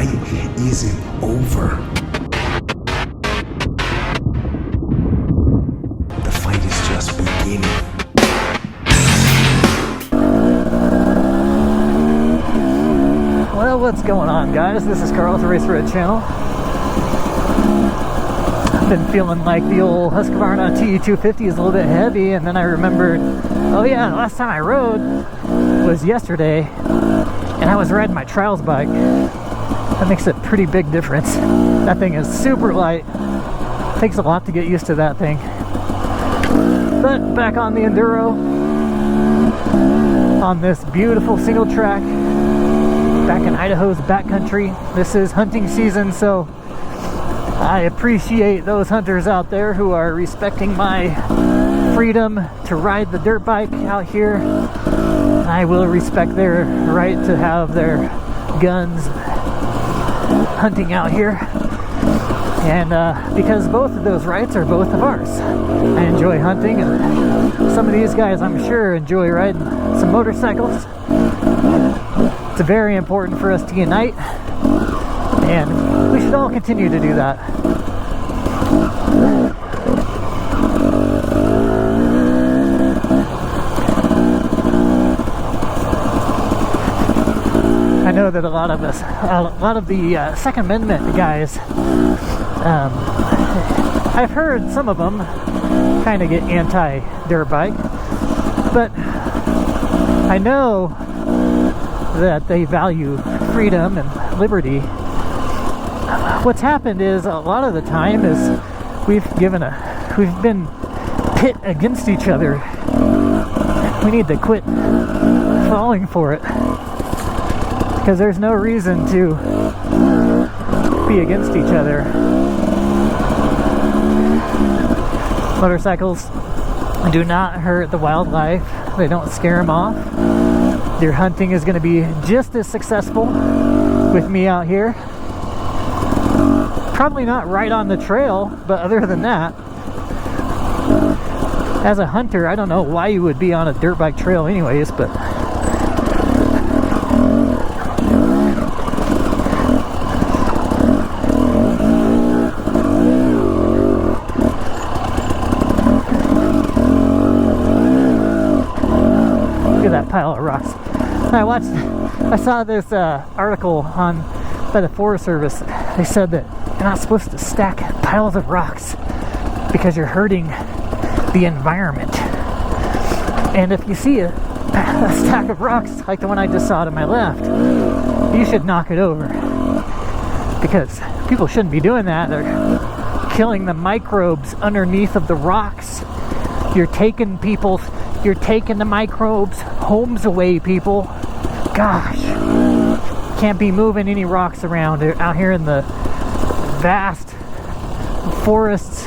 fight isn't over. The fight is just beginning. Well, what's going on, guys? This is Carl with the Racerred channel. I've been feeling like the old Husqvarna TE250 is a little bit heavy, and then I remembered, oh yeah, the last time I rode was yesterday, and I was riding my trials bike. That makes a pretty big difference. That thing is super light. Takes a lot to get used to that thing. But back on the enduro, on this beautiful single track, back in Idaho's backcountry. This is hunting season, so I appreciate those hunters out there who are respecting my freedom to ride the dirt bike out here. I will respect their right to have their guns hunting out here. And because both of those rights are both of ours. I enjoy hunting, and some of these guys, I'm sure, enjoy riding some motorcycles. It's very important for us to unite, and we should all continue to do that. I know that a lot of the Second Amendment guys, I've heard some of them kind of get anti-dirt bike, but I know that they value freedom and liberty. What's happened is a lot of the time is we've been pit against each other. We need to quit falling for it, because there's no reason to be against each other. Motorcycles do not hurt the wildlife. They don't scare them off. Your hunting is going to be just as successful with me out here. Probably not right on the trail, but other than that, as a hunter, I don't know why you would be on a dirt bike trail anyways, but look at that pile of rocks. I saw this article by the Forest Service. They said that you're not supposed to stack piles of rocks because you're hurting the environment. And if you see a stack of rocks like the one I just saw to my left, you should knock it over, because people shouldn't be doing that. They're killing the microbes underneath of the rocks. You're taking the microbes' homes away, people. Gosh, can't be moving any rocks around. They're out here in the vast forests,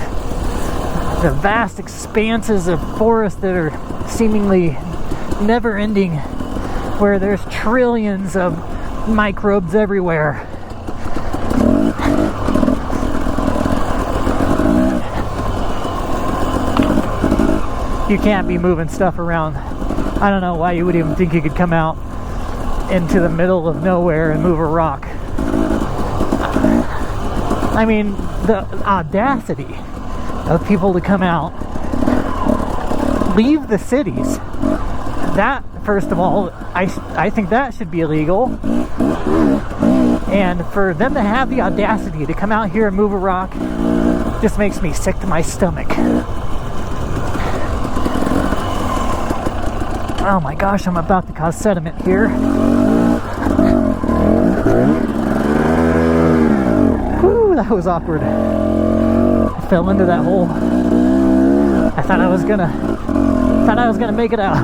the vast expanses of forest that are seemingly never ending, where there's trillions of microbes everywhere. You can't be moving stuff around. I don't know why you would even think you could come out into the middle of nowhere and move a rock. I mean, the audacity of people to come out, leave the cities. That, first of all, I think that should be illegal. And for them to have the audacity to come out here and move a rock just makes me sick to my stomach. Oh my gosh, I'm about to cause sediment here. Whew, that was awkward. I fell into that hole. I thought I was gonna make it out.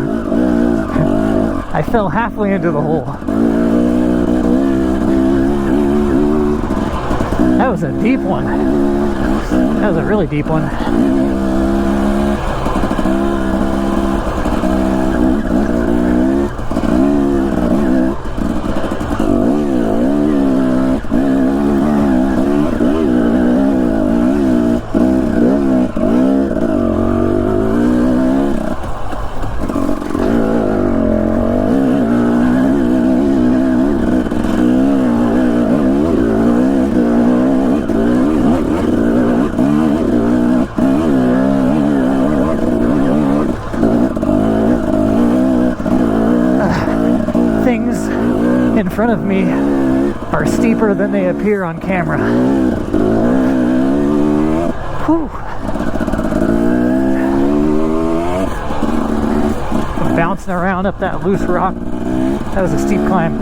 I fell halfway into the hole. That was a deep one. That was a really deep one. front of me are steeper than they appear on camera. Whew. I'm bouncing around up that loose rock. That was a steep climb.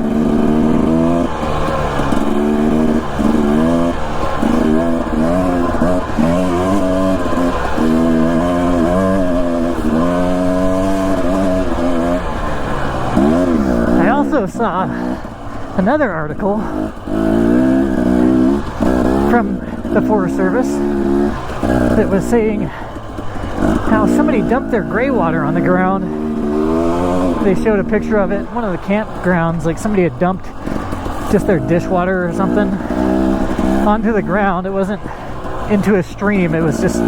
I also saw another article from the Forest Service that was saying how somebody dumped their gray water on the ground. They showed a picture of it, one of the campgrounds, like somebody had dumped just their dishwater or something onto the ground. It wasn't into a stream, it was just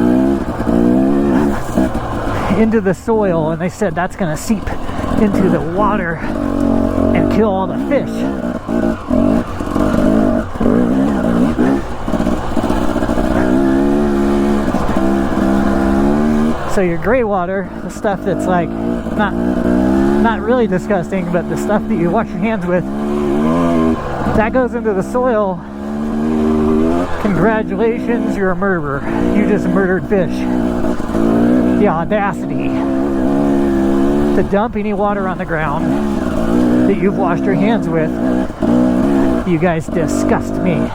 into the soil, and they said that's going to seep into the water and kill all the fish. So your gray water, the stuff that's like not really disgusting, but the stuff that you wash your hands with, that goes into the soil. Congratulations, you're a murderer. You just murdered fish. The audacity to dump any water on the ground that you've washed your hands with. You guys disgust me.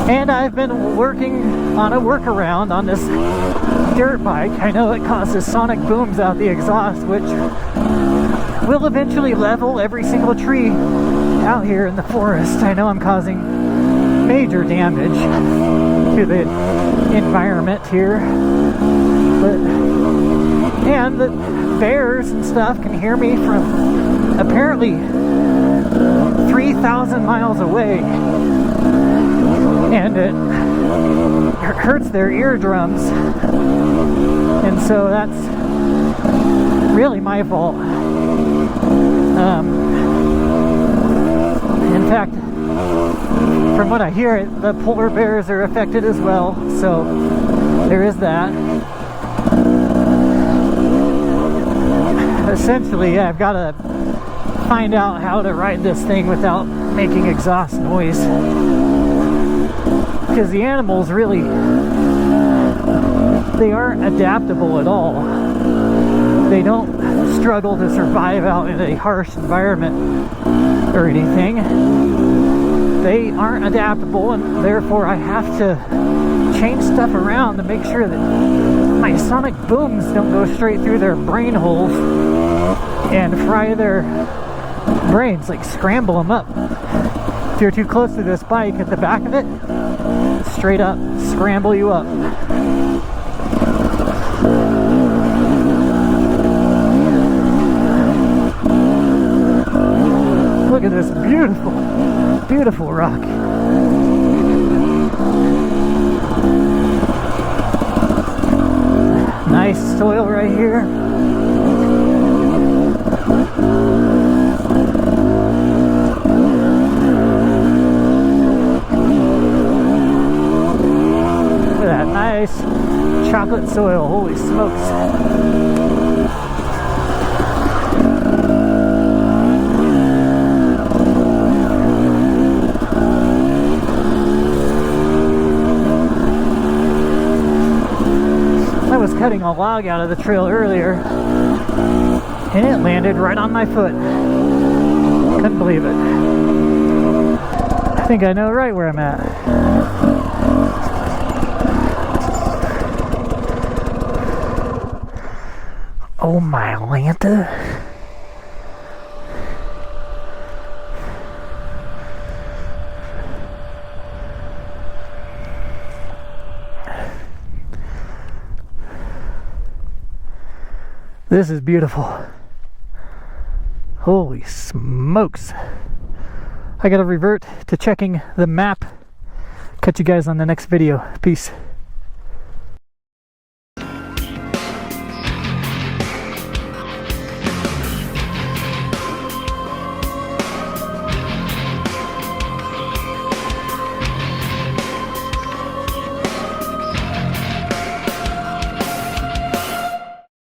And I've been working on a workaround on this dirt bike. I know it causes sonic booms out the exhaust, which will eventually level every single tree out here in the forest. I know I'm causing major damage to the environment here. And the bears and stuff can hear me from apparently 3,000 miles away. And it hurts their eardrums, and so that's really my fault. In fact, from what I hear, the polar bears are affected as well, so there is that. Essentially, I've got to find out how to ride this thing without making exhaust noise. Because the animals really, they aren't adaptable at all. They don't struggle to survive out in a harsh environment or anything. They aren't adaptable, and therefore I have to change stuff around to make sure that my sonic booms don't go straight through their brain holes and fry their brains, like scramble them up. If you're too close to this bike, at the back of it, straight up scramble you up. Look at this beautiful, beautiful rock. Nice soil right here. Nice chocolate soil, holy smokes. I was cutting a log out of the trail earlier, and it landed right on my foot. Couldn't believe it. I think I know right where I'm at. Oh my Lanta. This is beautiful. Holy smokes. I gotta revert to checking the map. Catch you guys on the next video. Peace.